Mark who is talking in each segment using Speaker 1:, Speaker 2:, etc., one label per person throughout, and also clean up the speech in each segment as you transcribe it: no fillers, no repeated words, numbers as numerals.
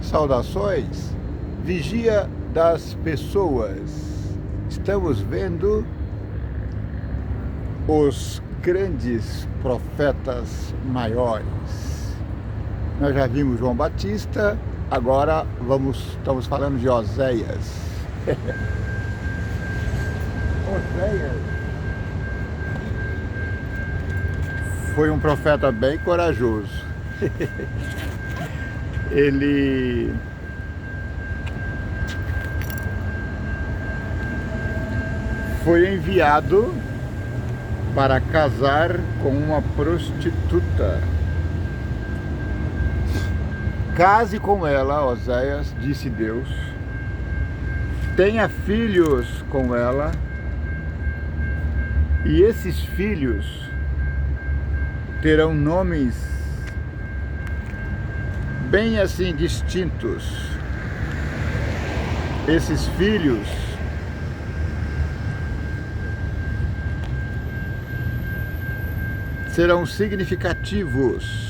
Speaker 1: Saudações, vigia das pessoas. Estamos vendo os grandes profetas maiores. Nós já vimos João Batista, agora estamos falando de Oséias. Oséias foi um profeta bem corajoso. Ele foi enviado para casar com uma prostituta. Case com ela, Oséias, disse Deus. Tenha filhos com ela. E esses filhos terão nomes bem assim distintos. Esses filhos serão significativos.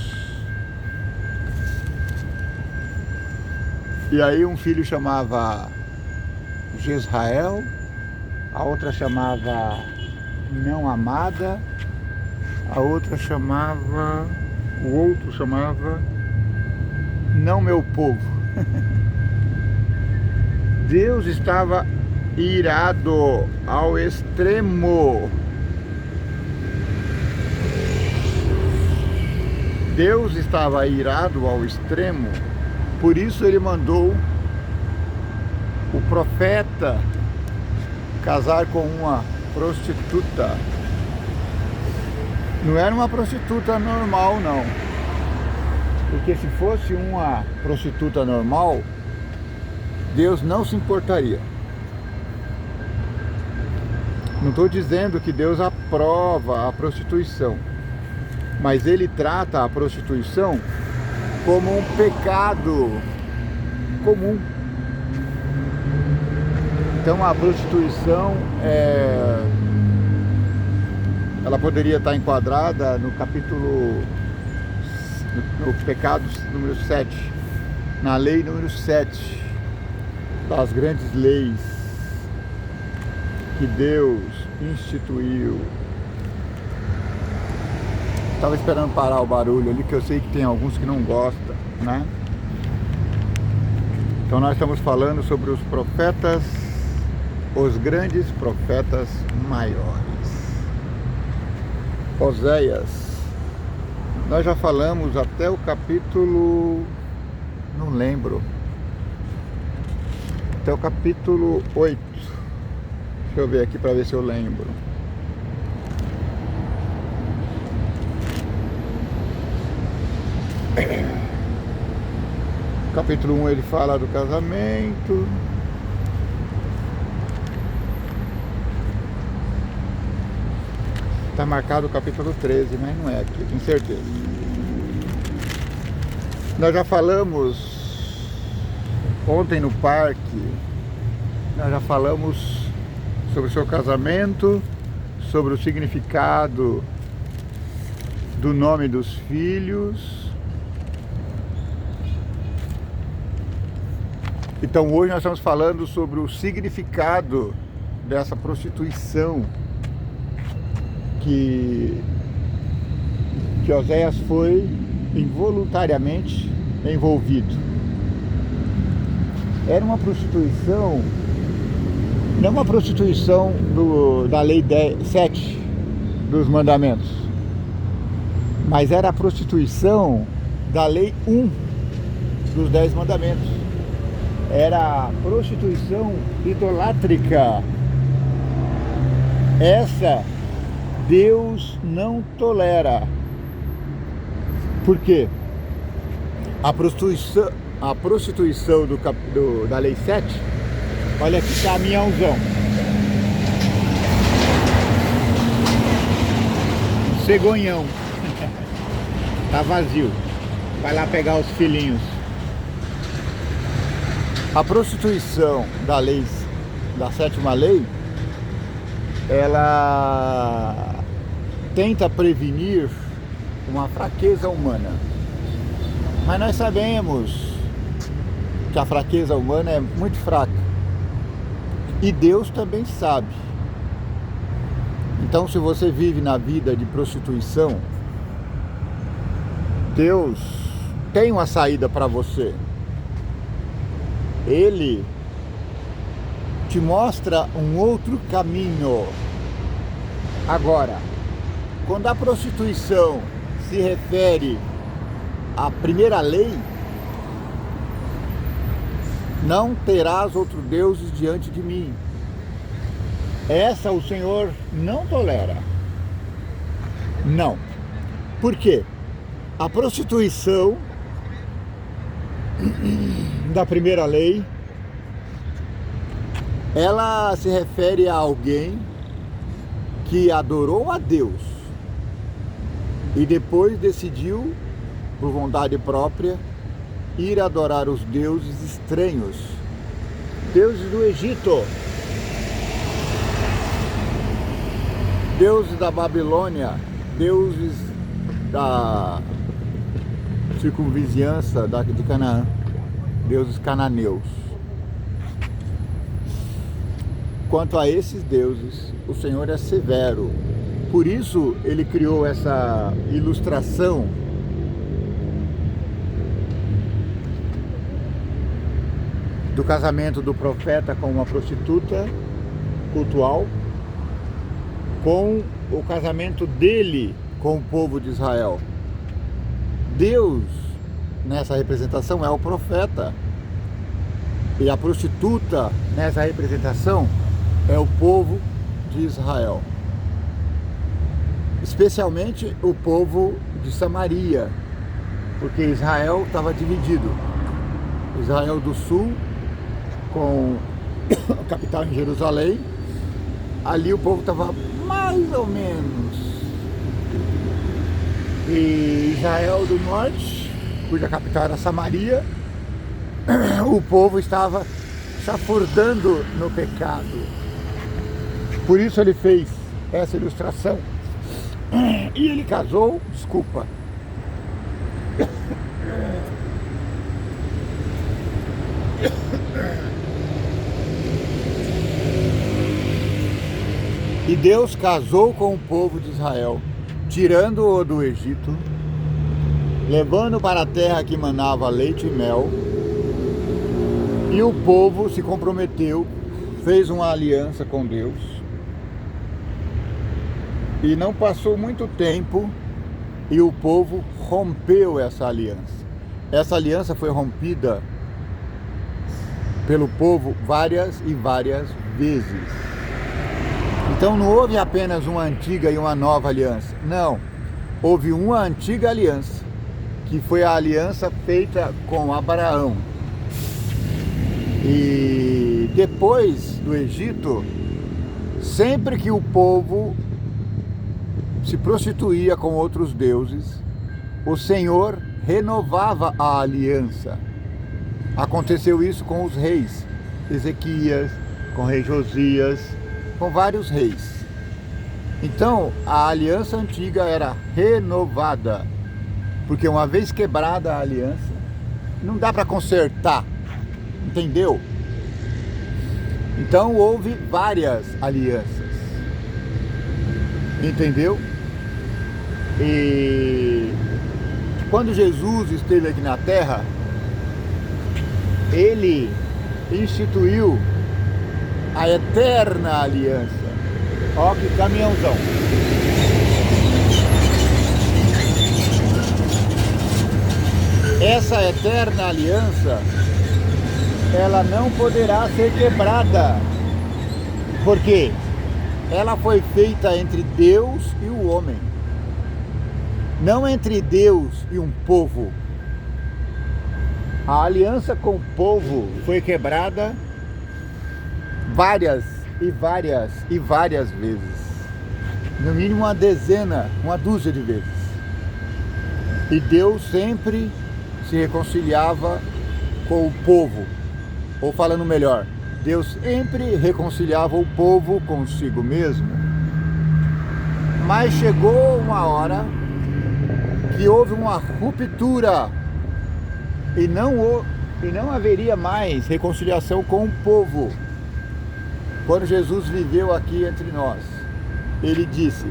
Speaker 1: E aí um filho chamava Jezrael, a outra chamava Não Amada, a outra chamava, o outro chamava Não Meu Povo. Deus estava irado ao extremo. Deus estava irado ao extremo, por isso ele mandou o profeta casar com uma prostituta. Não era uma prostituta normal, não. Porque se fosse uma prostituta normal, Deus não se importaria. Não estou dizendo que Deus aprova a prostituição, mas Ele trata a prostituição como um pecado comum. Então a prostituição ela poderia estar enquadrada no capítulo, no pecado número 7, na lei número 7, das grandes leis que Deus instituiu. Estava esperando parar o barulho ali, que eu sei que tem alguns que não gostam, né? Então nós estamos falando sobre os profetas, os grandes profetas maiores. Oséias, nós já falamos até o capítulo, não lembro, até o capítulo 8. Deixa eu ver aqui para ver se eu lembro. Capítulo 1 ele fala do casamento. Está marcado o capítulo 13, mas não é aqui, com certeza. Nós já falamos ontem no parque, nós já falamos sobre o seu casamento, sobre o significado do nome dos filhos. Então hoje nós estamos falando sobre o significado dessa prostituição que Oséias foi involuntariamente envolvido. Era uma prostituição, não uma prostituição da lei 7 dos mandamentos, mas era a prostituição da lei 1 dos 10 mandamentos. Era a prostituição idolátrica. Essa Deus não tolera. Por quê? A prostituição da lei 7, olha que caminhãozão. Cegonhão. Tá vazio. Vai lá pegar os filhinhos. A prostituição da lei, da 7ª lei, ela tenta prevenir uma fraqueza humana. Mas nós sabemos que a fraqueza humana é muito fraca. E Deus também sabe. Então, se você vive na vida de prostituição, Deus tem uma saída para você. Ele te mostra um outro caminho. Agora, quando a prostituição se refere à primeira lei, não terás outro deuses diante de mim. Essa o Senhor não tolera. Não. Por quê? A prostituição da primeira lei, ela se refere a alguém que adorou a Deus e depois decidiu, por vontade própria, ir adorar os deuses estranhos, deuses do Egito, deuses da Babilônia, deuses da circunvizinhança de Canaã, deuses cananeus. Quanto a esses deuses, o Senhor é severo. Por isso ele criou essa ilustração do casamento do profeta com uma prostituta cultual, com o casamento dele com o povo de Israel. Deus, nessa representação, é o profeta, e a prostituta, nessa representação, é o povo de Israel. Especialmente o povo de Samaria, porque Israel estava dividido. Israel do sul, com a capital em Jerusalém, ali o povo estava mais ou menos. E Israel do norte, cuja capital era Samaria, o povo estava chafurdando no pecado. Por isso ele fez essa ilustração. E ele casou, desculpa. E Deus casou com o povo de Israel, tirando-o do Egito, levando para a terra que manava leite e mel. E o povo se comprometeu, fez uma aliança com Deus. E não passou muito tempo e o povo rompeu essa aliança. Essa aliança foi rompida pelo povo várias e várias vezes. Então não houve apenas uma antiga e uma nova aliança. Não, houve uma antiga aliança, que foi a aliança feita com Abraão. E depois do Egito, sempre que o povo se prostituía com outros deuses, o Senhor renovava a aliança. Aconteceu isso com os reis, Ezequias, com o rei Josias, com vários reis. Então, a aliança antiga era renovada, porque uma vez quebrada a aliança, não dá para consertar, entendeu? Então, houve várias alianças, entendeu? E quando Jesus esteve aqui na terra, ele instituiu a eterna aliança. Ó que caminhãozão. Essa eterna aliança, ela não poderá ser quebrada, porque ela foi feita entre Deus e o homem, não entre Deus e um povo. A aliança com o povo foi quebrada várias e várias e várias vezes, no mínimo uma dúzia de vezes. E Deus sempre se reconciliava com o povo, ou falando melhor, Deus sempre reconciliava o povo consigo mesmo. Mas chegou uma hora que houve uma ruptura, e não e não haveria mais reconciliação com o povo. Quando Jesus viveu aqui entre nós, ele disse: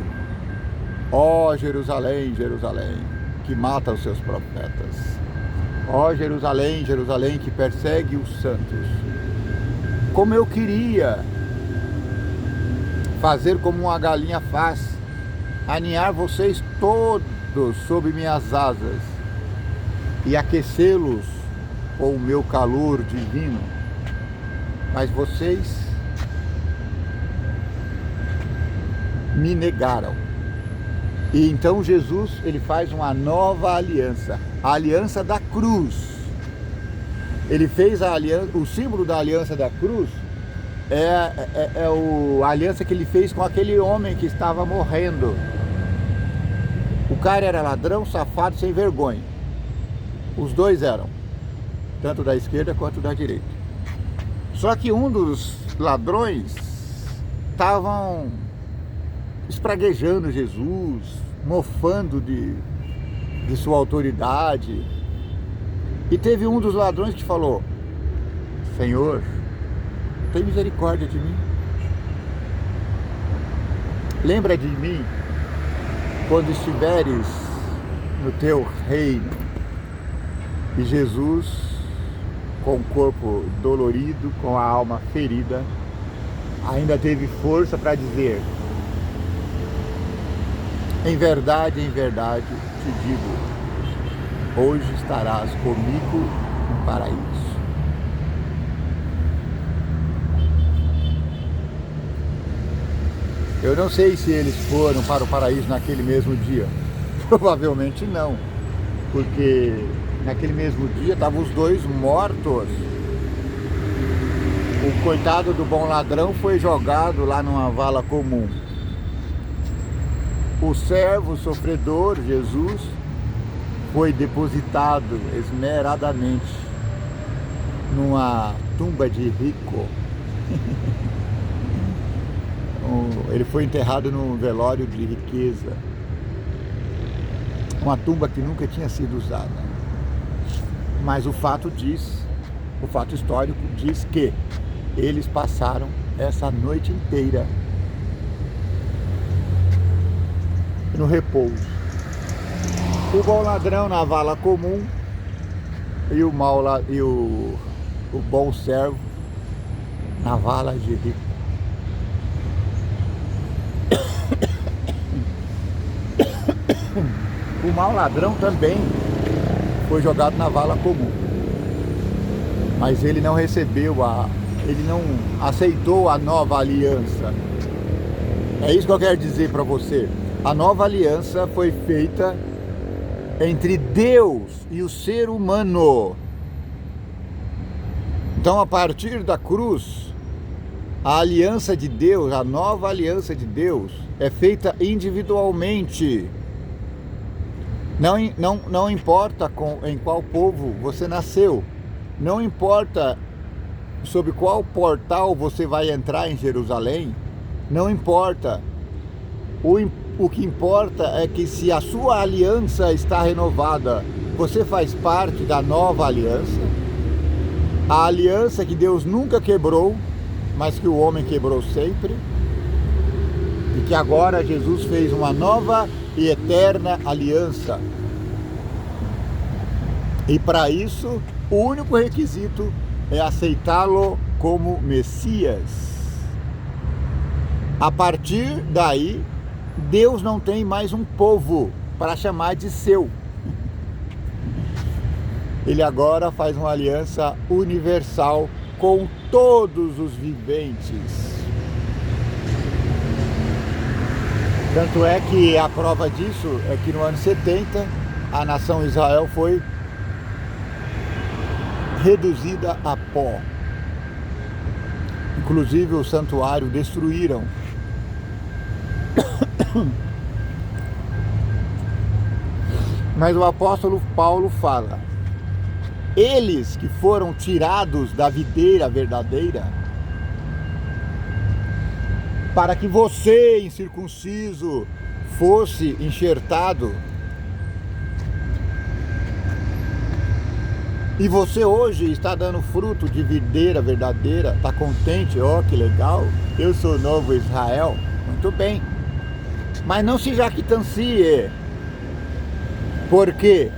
Speaker 1: ó Jerusalém, Jerusalém, que mata os seus profetas. Ó Jerusalém, Jerusalém, que persegue os santos. Como eu queria fazer como uma galinha faz, aninhar vocês todos sob minhas asas e aquecê-los com o meu calor divino. Mas vocês me negaram. E então Jesus, ele faz uma nova aliança, a aliança da cruz. Ele fez a aliança, o símbolo da aliança da cruz a aliança que ele fez com aquele homem que estava morrendo. O cara era ladrão, safado, sem vergonha. Os dois eram, tanto da esquerda quanto da direita. Só que um dos ladrões estavam espraguejando Jesus, mofando de sua autoridade. E teve um dos ladrões que falou: Senhor, tem misericórdia de mim. Lembra de mim quando estiveres no teu reino. E Jesus, com o corpo dolorido, com a alma ferida, ainda teve força para dizer: em verdade, te digo, hoje estarás comigo no paraíso. Eu não sei se eles foram para o paraíso naquele mesmo dia. Provavelmente não, porque naquele mesmo dia estavam os dois mortos. O coitado do bom ladrão foi jogado lá numa vala comum. O servo sofredor, Jesus, foi depositado esmeradamente numa tumba de rico. Ele foi enterrado num velório de riqueza. Uma tumba que nunca tinha sido usada. Mas o fato histórico diz que eles passaram essa noite inteira no repouso. O bom ladrão na vala comum e o bom servo na vala de rico. O mau ladrão também foi jogado na vala comum, mas ele não ele não aceitou a nova aliança. É isso que eu quero dizer para você. A nova aliança foi feita entre Deus e o ser humano. Então, a partir da cruz, a aliança de Deus, a nova aliança de Deus, é feita individualmente. Não importa em qual povo você nasceu, não importa sob qual portal você vai entrar em Jerusalém, não importa. O que importa é que se a sua aliança está renovada, você faz parte da nova aliança, a aliança que Deus nunca quebrou, mas que o homem quebrou sempre, e que agora Jesus fez uma nova e eterna aliança. E para isso, o único requisito é aceitá-lo como Messias. A partir daí, Deus não tem mais um povo para chamar de seu. Ele agora faz uma aliança universal com todos os viventes. Tanto é que a prova disso é que no ano 70, a nação Israel foi reduzida a pó. Inclusive o santuário destruíram. Mas o apóstolo Paulo fala: eles que foram tirados da videira verdadeira, para que você, incircunciso, fosse enxertado. E você hoje está dando fruto de videira verdadeira, está contente, ó, que legal, eu sou o novo Israel, muito bem. Mas não se jactancie, porque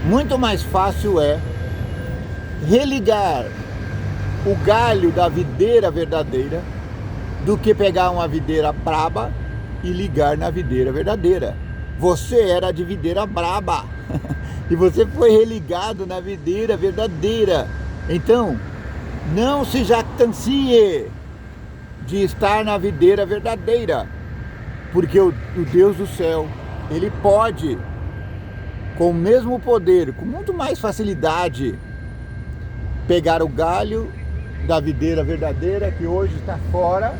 Speaker 1: muito mais fácil é religar o galho da videira verdadeira do que pegar uma videira braba e ligar na videira verdadeira. Você era de videira braba e você foi religado na videira verdadeira. Então, não se jactancie de estar na videira verdadeira, porque o Deus do céu, Ele pode, com o mesmo poder, com muito mais facilidade, pegar o galho da videira verdadeira que hoje está fora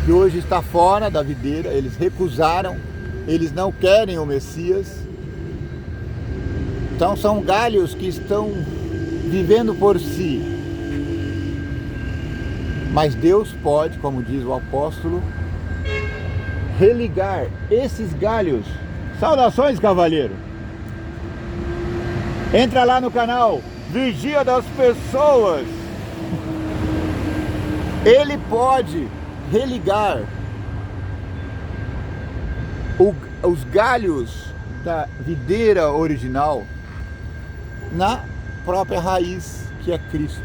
Speaker 1: que hoje está fora da videira. Eles recusaram, eles não querem o Messias. Então são galhos que estão vivendo por si. Mas Deus pode, como diz o apóstolo, religar esses galhos. Saudações, cavalheiro! Entra lá no canal Vigia das Pessoas. Ele pode religar os galhos da videira original na própria raiz, que é Cristo.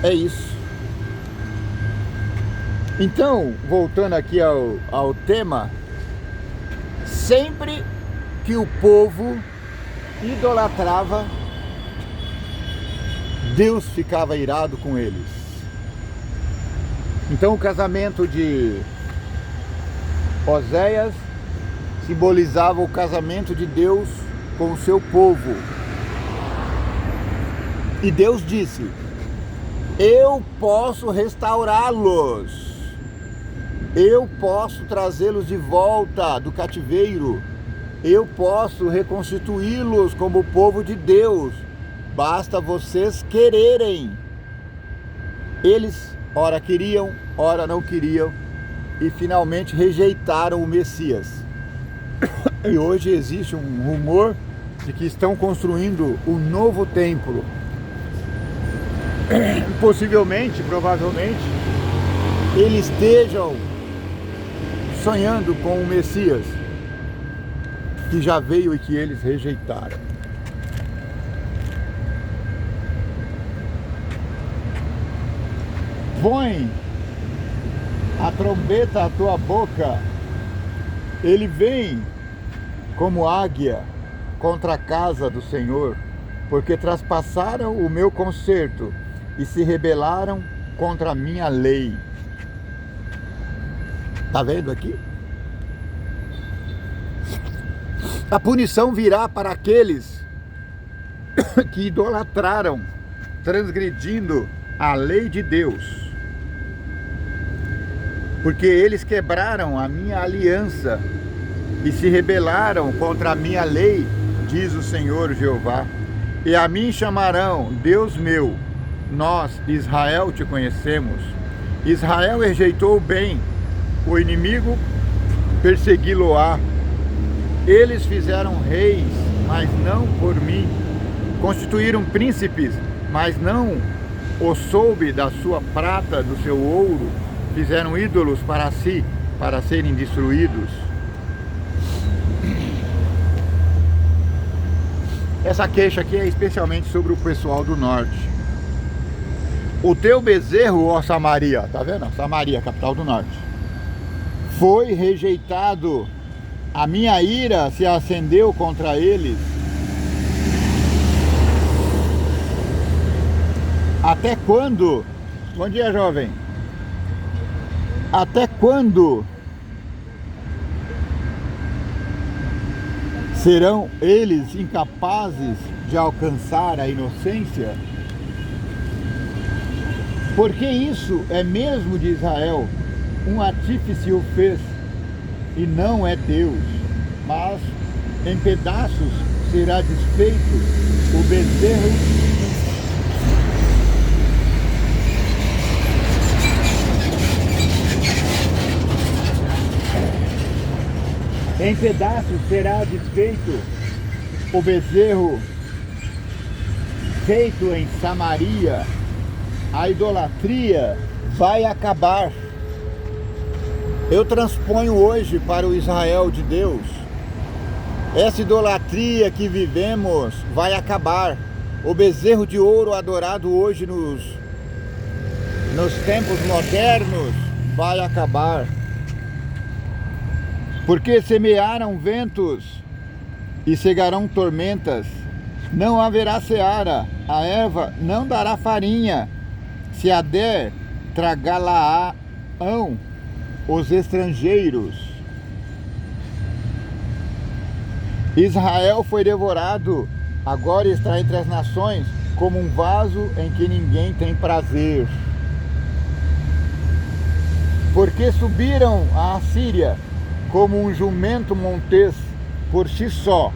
Speaker 1: É isso. Então, voltando aqui ao tema, sempre que o povo idolatrava, Deus ficava irado com eles. Então o casamento de Oséias simbolizava o casamento de Deus com o seu povo. E Deus disse: eu posso restaurá-los, eu posso trazê-los de volta do cativeiro, eu posso reconstituí-los como o povo de Deus, basta vocês quererem. Eles ora queriam, ora não queriam, e finalmente rejeitaram o Messias. E hoje existe um rumor de que estão construindo um novo templo. Possivelmente, provavelmente, eles estejam sonhando com o Messias, que já veio e que eles rejeitaram. Põe a trombeta à tua boca, ele vem como águia contra a casa do Senhor, porque traspassaram o meu concerto e se rebelaram contra a minha lei. Tá vendo aqui? A punição virá para aqueles que idolatraram, transgredindo a lei de Deus, porque eles quebraram a minha aliança e se rebelaram contra a minha lei, diz o Senhor Jeová. E a mim chamarão Deus meu, nós, Israel, te conhecemos. Israel rejeitou o bem, o inimigo persegui-lo-á. Eles fizeram reis, mas não por mim. Constituíram príncipes, mas não o soube da sua prata, do seu ouro. Fizeram ídolos para si, para serem destruídos. Essa queixa aqui é especialmente sobre o pessoal do norte. O teu bezerro, ó Samaria, tá vendo? Samaria, capital do norte, foi rejeitado. A minha ira se acendeu contra eles. Até quando? Bom dia, jovem. Até quando serão eles incapazes de alcançar a inocência? Porque isso é mesmo de Israel, um artífice o fez, e não é Deus, mas em pedaços será desfeito o bezerro. Em pedaços será desfeito o bezerro feito em Samaria. A idolatria vai acabar. Eu transponho hoje para o Israel de Deus. Essa idolatria que vivemos vai acabar. O bezerro de ouro adorado hoje nos tempos modernos vai acabar. Porque semearam ventos e cegarão tormentas, não haverá seara, a erva não dará farinha, se a der, tragá-la-ão os estrangeiros. Israel foi devorado, agora está entre as nações, como um vaso em que ninguém tem prazer. Porque subiram à Assíria, como um jumento montês, por si só,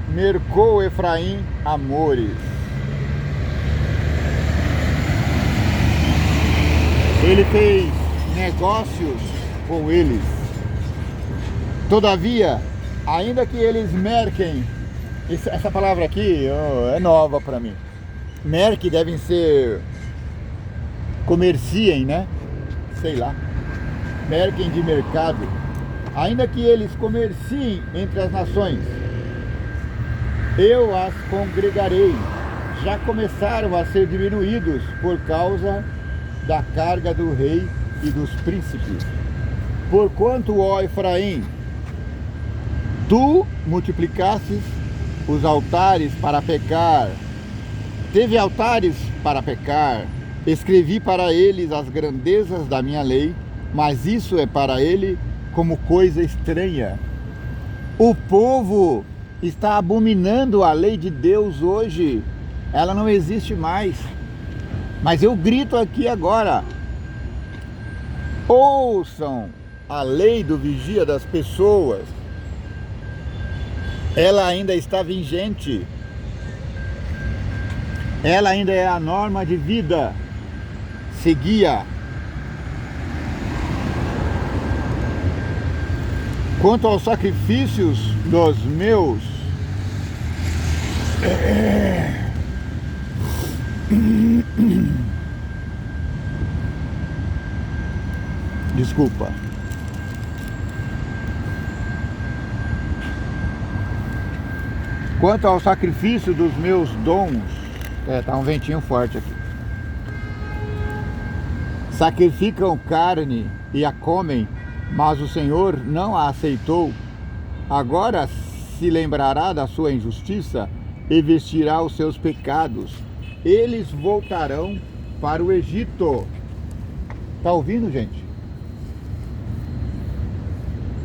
Speaker 1: mercou Efraim amores. Ele fez negócios com eles. Todavia, ainda que eles merquem, essa palavra aqui é nova para mim. Merque devem ser comerciem, né? Sei lá. Merquem de mercado. Ainda que eles comerciem entre as nações, eu as congregarei. Já começaram a ser diminuídos por causa da carga do rei e dos príncipes. Porquanto, ó Efraim, tu multiplicastes os altares para pecar. Teve altares para pecar. Escrevi para eles as grandezas da minha lei, mas isso é para ele como coisa estranha. O povo está abominando a lei de Deus hoje. Ela não existe mais. Mas eu grito aqui agora: ouçam a lei do vigia das pessoas. Ela ainda está vigente. Ela ainda é a norma de vida. Seguia. Quanto aos sacrifícios dos meus desculpa. Quanto ao sacrifício dos meus dons, tá um ventinho forte aqui. Sacrificam carne e a comem, mas o Senhor não a aceitou. Agora se lembrará da sua injustiça e vestirá os seus pecados. Eles voltarão para o Egito. Tá ouvindo, gente?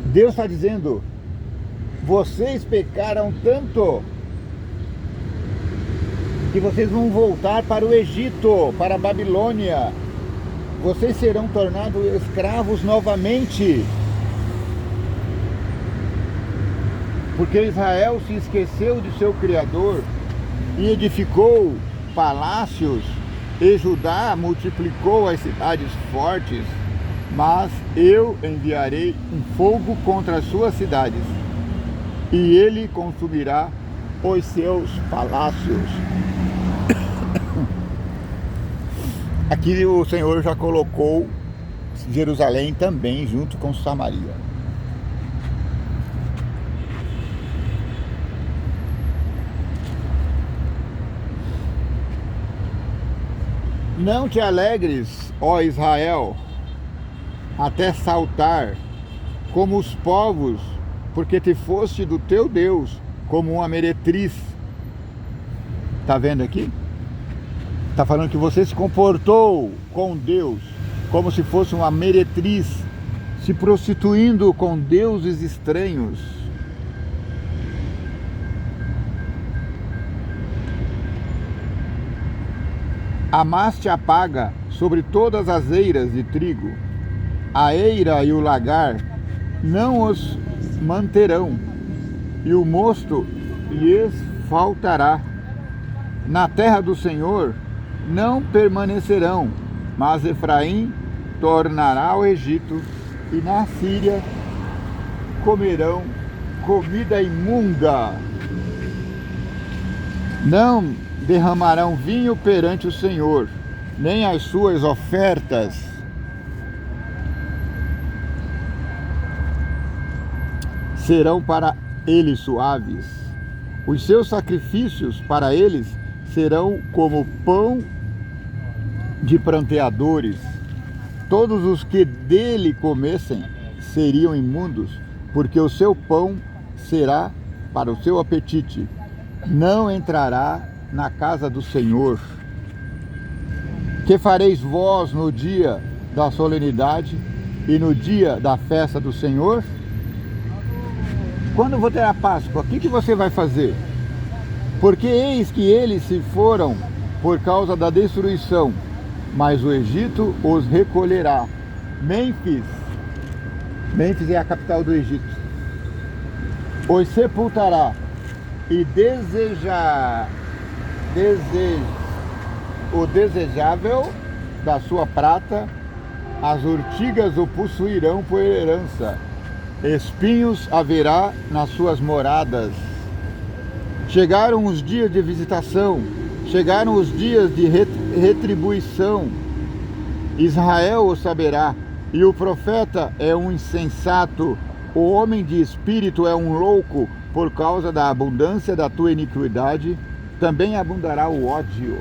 Speaker 1: Deus está dizendo: vocês pecaram tanto que vocês vão voltar para o Egito, para a Babilônia. Vocês serão tornados escravos novamente. Porque Israel se esqueceu de seu Criador e edificou palácios, e Judá multiplicou as cidades fortes. Mas eu enviarei um fogo contra as suas cidades, e ele consumirá os seus palácios. Aqui o Senhor já colocou Jerusalém também junto com Samaria. Não te alegres, ó Israel, até saltar como os povos, porque te foste do teu Deus como uma meretriz. Tá vendo aqui? Está falando que você se comportou com Deus como se fosse uma meretriz, se prostituindo com deuses estranhos. Amaste a paga sobre todas as eiras de trigo. A eira e o lagar não os manterão, e o mosto lhes faltará. Na terra do Senhor não permanecerão, mas Efraim tornará ao Egito, e na Síria comerão comida imunda. Não derramarão vinho perante o Senhor, nem as suas ofertas serão para eles suaves. Os seus sacrifícios para eles serão como pão de pranteadores. Todos os que dele comessem seriam imundos, porque o seu pão será para o seu apetite. Não entrará na casa do Senhor. Que fareis vós no dia da solenidade e no dia da festa do Senhor? Quando for ter a Páscoa, o que você vai fazer? Porque eis que eles se foram por causa da destruição, mas o Egito os recolherá. Mênfis é a capital do Egito. Os sepultará e o desejável da sua prata, as urtigas o possuirão por herança. Espinhos haverá nas suas moradas. Chegaram os dias de visitação, chegaram os dias de retribuição. Israel o saberá, e o profeta é um insensato, o homem de espírito é um louco, por causa da abundância da tua iniquidade, também abundará o ódio.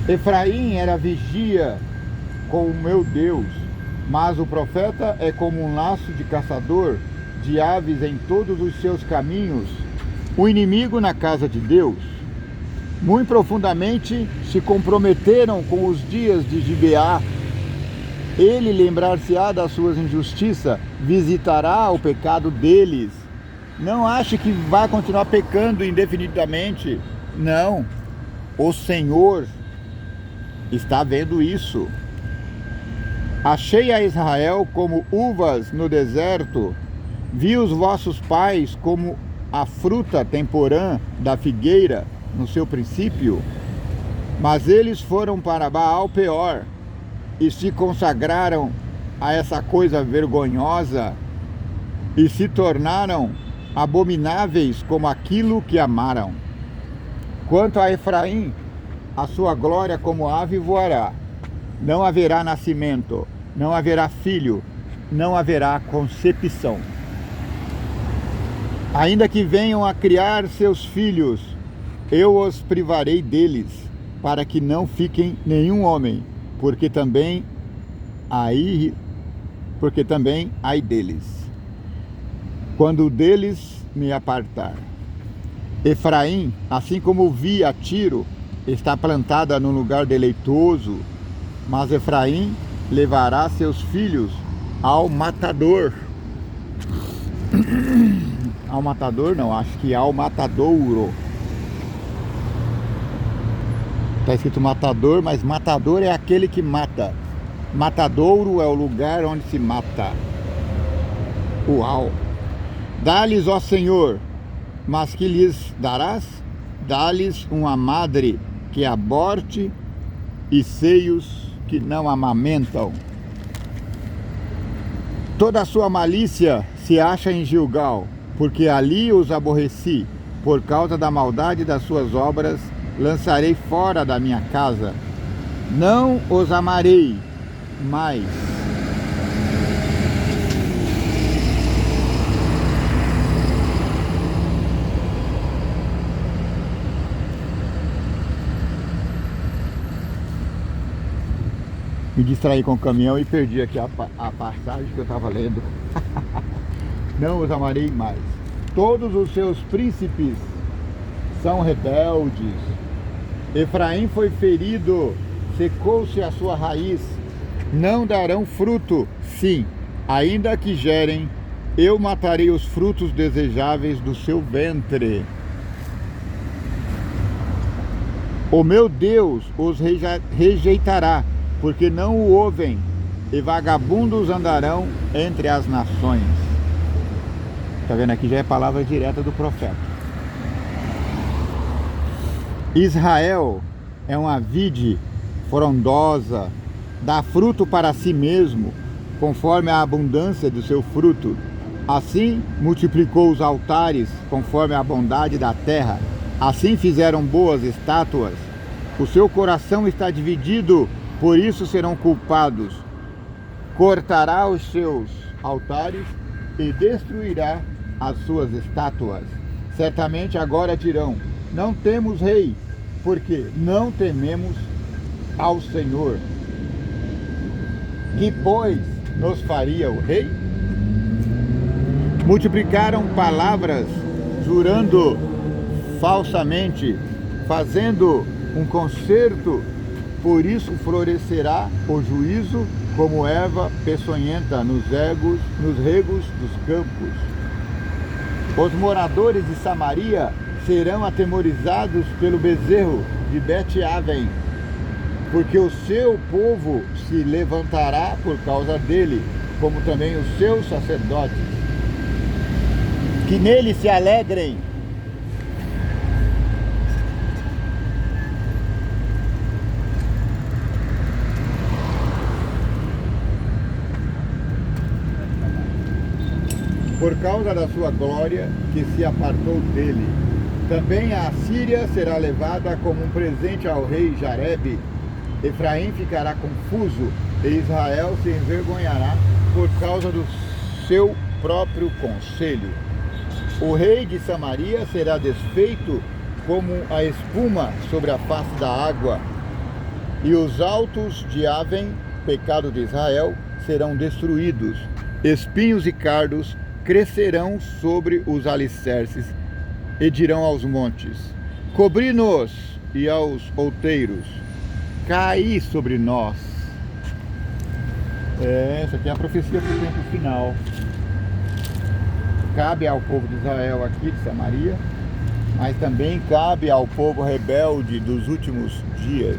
Speaker 1: Efraim era vigia com o meu Deus, mas o profeta é como um laço de caçador de aves em todos os seus caminhos, o inimigo na casa de Deus. Muito profundamente se comprometeram com os dias de Gibeá. Ele lembrar-se-á das suas injustiças, visitará o pecado deles. Não ache que vai continuar pecando indefinidamente. Não. O Senhor está vendo isso. Achei a Israel como uvas no deserto, vi os vossos pais como a fruta temporã da figueira no seu princípio, mas eles foram para Baal Peor e se consagraram a essa coisa vergonhosa e se tornaram abomináveis como aquilo que amaram. Quanto a Efraim, a sua glória como ave voará. Não haverá nascimento, não haverá filho, não haverá concepção. Ainda que venham a criar seus filhos, eu os privarei deles, para que não fiquem nenhum homem, porque também ai deles, quando deles me apartar. Efraim, assim como vi a Tiro, está plantada num lugar deleitoso, mas Efraim levará seus filhos ao matador. Ao matador não, acho que ao matadouro. Está escrito matador, mas matador é aquele que mata. Matadouro é o lugar onde se mata. Uau! Dá-lhes, ó Senhor, mas que lhes darás? Dá-lhes uma madre que aborte e seios que não amamentam. Toda a sua malícia se acha em Gilgal, porque ali os aborreci, por causa da maldade das suas obras, lançarei fora da minha casa. Não os amarei mais. Me distraí com o caminhão e perdi aqui a passagem que eu estava lendo. Não os amarei mais. Todos os seus príncipes são rebeldes. Efraim foi ferido, secou-se a sua raiz. Não darão fruto, sim, ainda que gerem, eu matarei os frutos desejáveis do seu ventre. O meu Deus os rejeitará, porque não o ouvem, e vagabundos andarão entre as nações. Está vendo aqui? Já é palavra direta do profeta. Israel é uma vide frondosa, dá fruto para si mesmo, conforme a abundância do seu fruto. Assim multiplicou os altares conforme a bondade da terra. Assim fizeram boas estátuas. O seu coração está dividido, por isso serão culpados. Cortará os seus altares e destruirá as suas estátuas. Certamente agora dirão: não temos rei, porque não tememos ao Senhor. Que, pois, nos faria o rei? Multiplicaram palavras, jurando falsamente, fazendo um concerto, por isso florescerá o juízo como erva peçonhenta nos regos dos campos. Os moradores de Samaria serão atemorizados pelo bezerro de Bet-Aven, porque o seu povo se levantará por causa dele, como também os seus sacerdotes. Que nele se alegrem. Por causa da sua glória, que se apartou dele. Também a Assíria será levada como um presente ao rei Jarebe. Efraim ficará confuso, e Israel se envergonhará por causa do seu próprio conselho. O rei de Samaria será desfeito como a espuma sobre a face da água, e os altos de Aven, pecado de Israel, serão destruídos. Espinhos e cardos crescerão sobre os alicerces e dirão aos montes: cobri-nos, e aos outeiros: caí sobre nós. Essa aqui é a profecia para o tempo final. Cabe ao povo de Israel aqui de Samaria, mas também cabe ao povo rebelde dos últimos dias.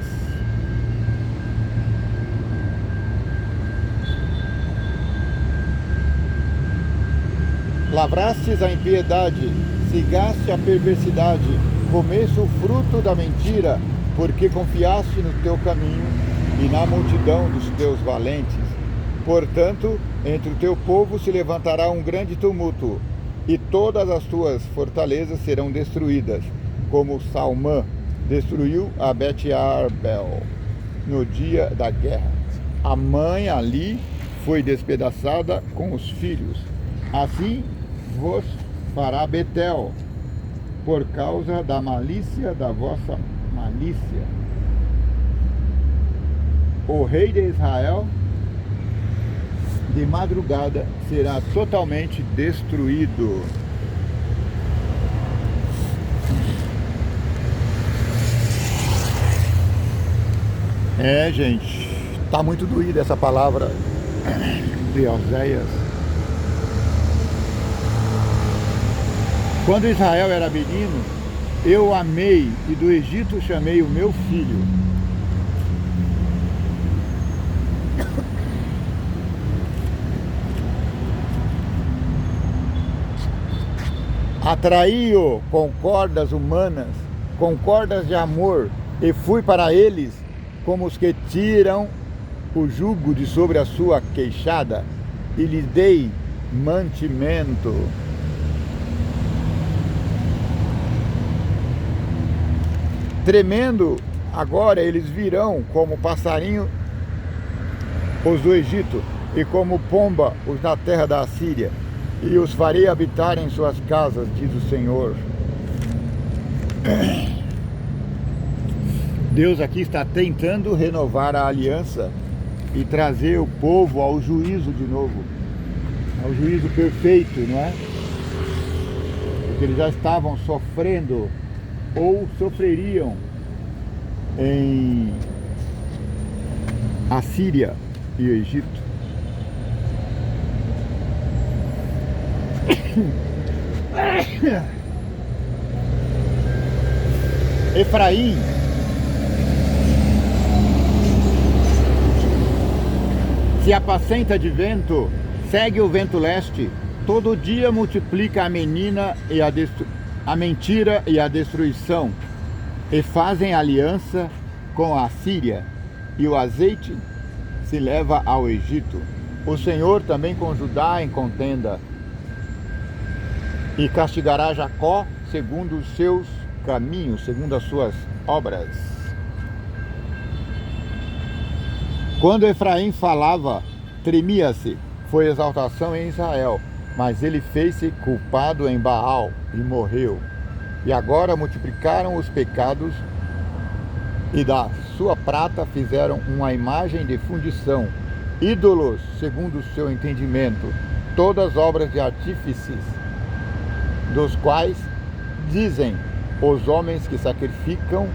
Speaker 1: Lavrastes a impiedade, cigaste a perversidade, comeste o fruto da mentira, porque confiaste no teu caminho e na multidão dos teus valentes. Portanto, entre o teu povo se levantará um grande tumulto, e todas as tuas fortalezas serão destruídas, como Salmã destruiu a Bet-Arbel no dia da guerra. A mãe ali foi despedaçada com os filhos. Assim vos fará Betel, por causa da malícia da vossa malícia. O rei de Israel de madrugada será totalmente destruído. Gente, tá muito doída essa palavra de Oséias. Quando Israel era menino, eu o amei, e do Egito chamei o meu filho. Atraí-o com cordas humanas, com cordas de amor, e fui para eles como os que tiram o jugo de sobre a sua queixada, e lhes dei mantimento. Tremendo, agora eles virão como passarinho os do Egito, e como pomba os da terra da Assíria, e os farei habitar em suas casas, diz o Senhor. Deus aqui está tentando renovar a aliança e trazer o povo ao juízo de novo, ao juízo perfeito, não é? Porque eles já estavam sofrendo ou sofreriam em Assíria e Egito. Efraim se apacenta de vento, segue o vento leste, todo dia multiplica a menina e a mentira e a destruição, e fazem aliança com a Síria, e o azeite se leva ao Egito. O Senhor também com Judá em contenda, e castigará Jacó segundo os seus caminhos, segundo as suas obras. Quando Efraim falava, tremia-se, foi exaltação em Israel, mas ele fez-se culpado em Baal e morreu. E agora multiplicaram os pecados e da sua prata fizeram uma imagem de fundição, ídolos segundo o seu entendimento, todas obras de artífices, dos quais dizem os homens que sacrificam,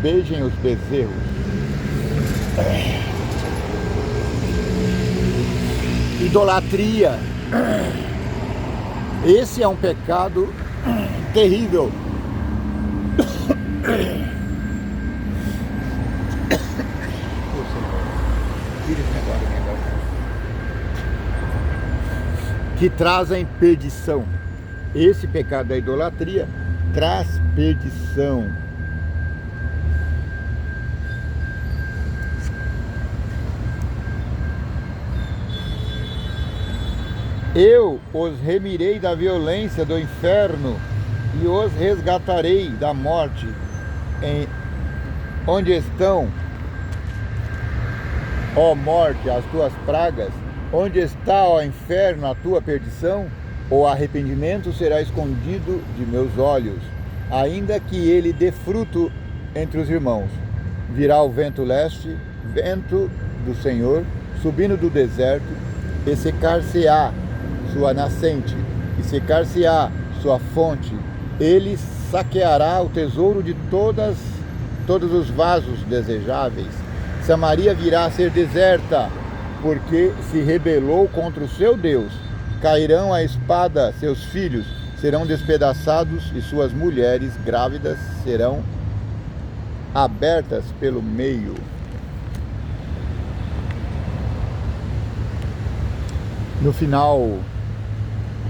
Speaker 1: beijem os bezerros. Idolatria. Esse é um pecado terrível. Que trazem perdição. Esse pecado da idolatria traz perdição. Eu os remirei da violência do inferno e os resgatarei da morte. Onde estão, ó morte, as tuas pragas? Onde está, ó inferno, a tua perdição? O arrependimento será escondido de meus olhos, ainda que ele dê fruto entre os irmãos. Virá o vento leste, vento do Senhor, subindo do deserto, e secar-se-á sua nascente, e secar-se-á sua fonte. Ele saqueará o tesouro de todos os vasos desejáveis. Samaria virá a ser deserta, porque se rebelou contra o seu Deus. Cairão a espada seus filhos, serão despedaçados, e suas mulheres grávidas serão abertas pelo meio. No final, o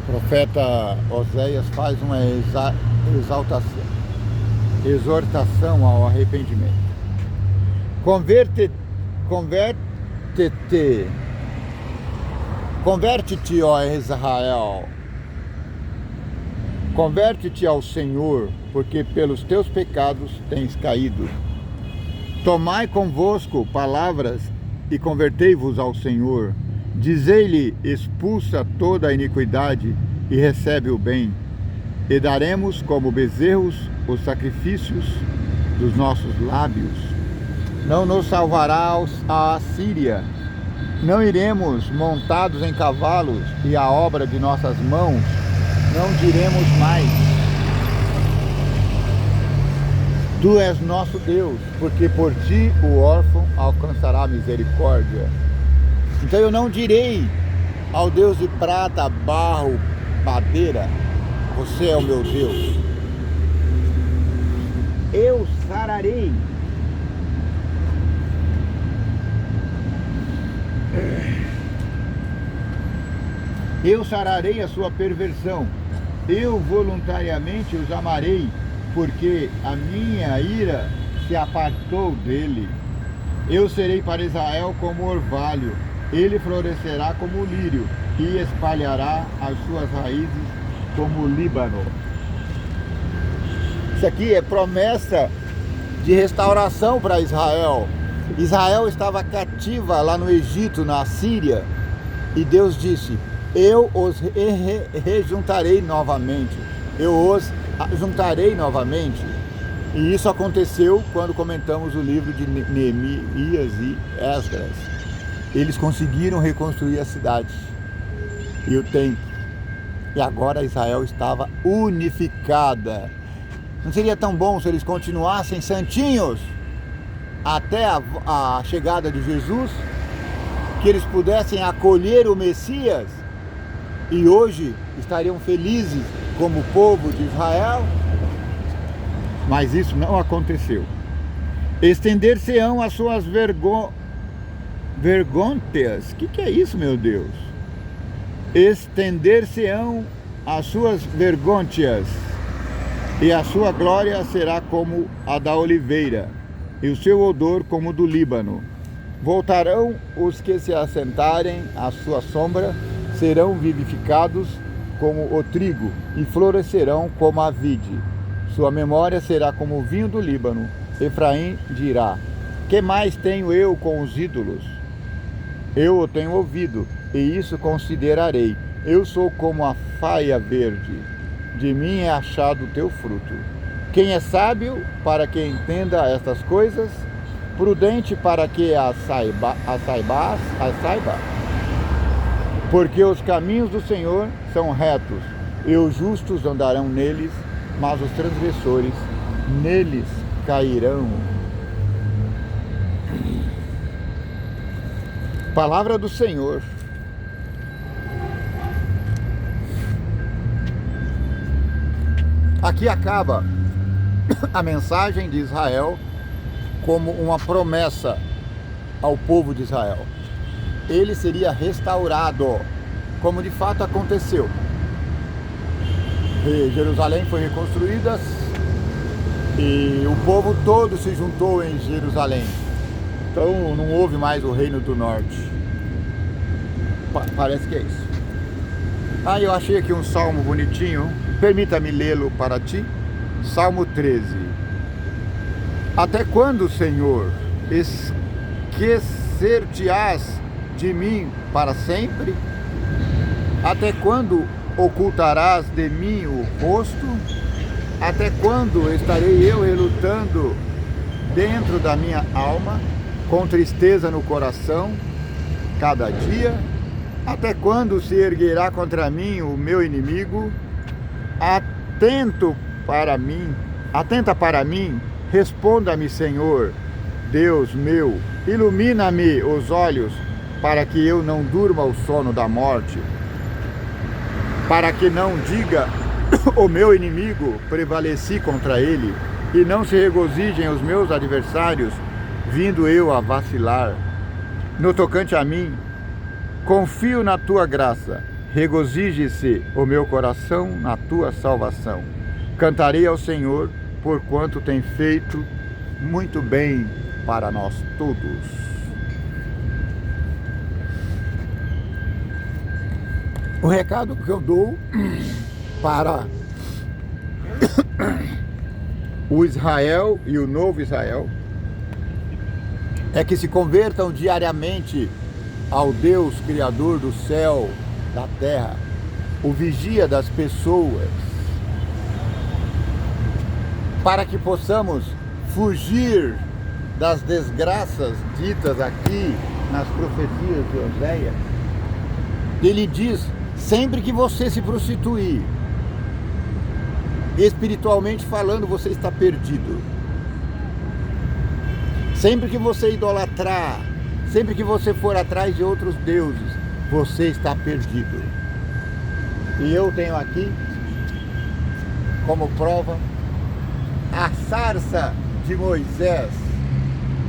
Speaker 1: profeta Oséias faz uma exortação ao arrependimento. Converte-te, ó Israel, converte-te ao Senhor, porque pelos teus pecados tens caído. Tomai convosco palavras e convertei-vos ao Senhor. Dizei-lhe, expulsa toda a iniquidade e recebe o bem. E daremos como bezerros os sacrifícios dos nossos lábios. Não nos salvará a Assíria. Não iremos montados em cavalos, e a obra de nossas mãos não diremos mais: Tu és nosso Deus, porque por ti o órfão alcançará misericórdia. Então eu não direi ao Deus de prata, barro, madeira: Você é o meu Deus. Eu sararei a sua perversão. Eu voluntariamente os amarei, porque a minha ira se apartou dele. Eu serei para Israel como orvalho, ele florescerá como o lírio e espalhará as suas raízes como o Líbano. Isso aqui é promessa de restauração para Israel. Israel estava cativa lá no Egito, na Síria, e Deus disse: eu os rejuntarei novamente. Eu os juntarei novamente. E isso aconteceu quando comentamos o livro de Neemias e Esdras. Eles conseguiram reconstruir a cidade e o templo. E agora Israel estava unificada. Não seria tão bom se eles continuassem santinhos até a chegada de Jesus? Que eles pudessem acolher o Messias e hoje estariam felizes como povo de Israel? Mas isso não aconteceu. Estender-se-ão as suas vergonhas. O que é isso, meu Deus? Estender-se-ão as suas vergonhas, e a sua glória será como a da oliveira, e o seu odor como o do Líbano. Voltarão os que se assentarem à sua sombra, serão vivificados, como o trigo e florescerão como a vide. Sua memória será como o vinho do Líbano. Efraim dirá: que mais tenho eu com os ídolos? Eu o tenho ouvido, e isso considerarei. Eu sou como a faia verde. De mim é achado o teu fruto. Quem é sábio para que entenda estas coisas? Prudente para que as saiba. Porque os caminhos do Senhor são retos, e os justos andarão neles, mas os transgressores neles cairão. Palavra do Senhor. Aqui acaba a mensagem de Israel como uma promessa ao povo de Israel. Ele seria restaurado, como de fato aconteceu. E Jerusalém foi reconstruída e o povo todo se juntou em Jerusalém. Então não houve mais o reino do norte. Parece que é isso. Eu achei aqui um salmo bonitinho. Permita-me lê-lo para ti. Salmo 13. Até quando, Senhor, esquecer-te-ás de mim para sempre? Até quando ocultarás de mim o rosto? Até quando estarei eu relutando dentro da minha alma, com tristeza no coração, cada dia? Até quando se erguerá contra mim o meu inimigo? Atenta para mim, responda-me, Senhor, Deus meu, ilumina-me os olhos, para que eu não durma o sono da morte, para que não diga o meu inimigo, prevaleci contra ele, e não se regozijem os meus adversários, vindo eu a vacilar. No tocante a mim, confio na tua graça, regozije-se o meu coração na tua salvação. Cantarei ao Senhor, porquanto tem feito muito bem para nós todos. O recado que eu dou para o Israel e o novo Israel é que se convertam diariamente ao Deus Criador do céu, da terra, o vigia das pessoas, para que possamos fugir das desgraças ditas aqui nas profecias de Oséias. Ele diz: sempre que você se prostituir, espiritualmente falando, você está perdido. Sempre que você idolatrar, sempre que você for atrás de outros deuses, você está perdido. E eu tenho aqui, como prova, a sarça de Moisés.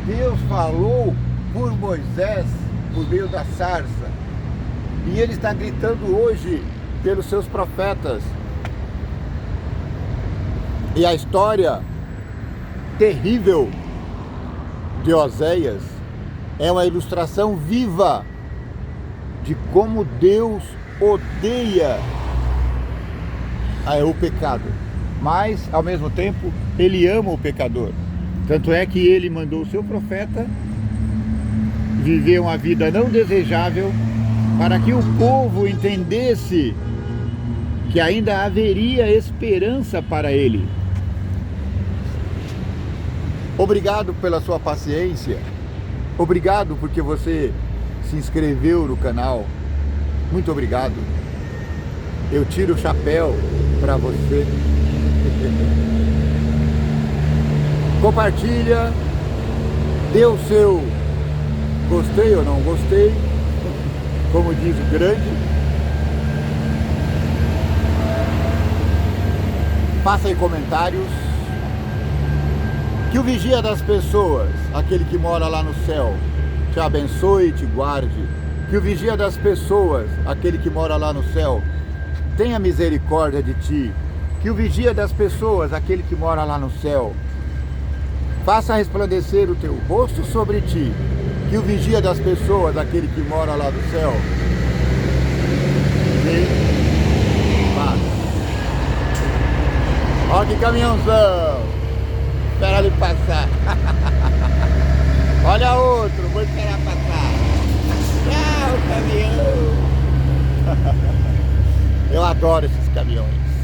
Speaker 1: Deus falou por Moisés por meio da sarça. E ele está gritando hoje pelos seus profetas. E a história terrível de Oséias é uma ilustração viva de como Deus odeia o pecado, mas ao mesmo tempo ele ama o pecador. Tanto é que ele mandou o seu profeta viver uma vida não desejável, para que o povo entendesse que ainda haveria esperança para ele. Obrigado pela sua paciência. Obrigado porque você se inscreveu no canal. Muito obrigado. Eu tiro o chapéu para você. Compartilha. Dê o seu gostei ou não gostei, como diz o grande. Faça aí comentários. Que o vigia das pessoas, aquele que mora lá no céu, te abençoe e te guarde. Que o vigia das pessoas, aquele que mora lá no céu, tenha misericórdia de ti. Que o vigia das pessoas, aquele que mora lá no céu, faça resplandecer o teu rosto sobre ti. Que o vigia das pessoas, aquele que mora lá do céu, Olha que caminhãozão. Espera ele passar. Olha outro, vou esperar passar. Tchau, caminhão. Eu adoro esses caminhões.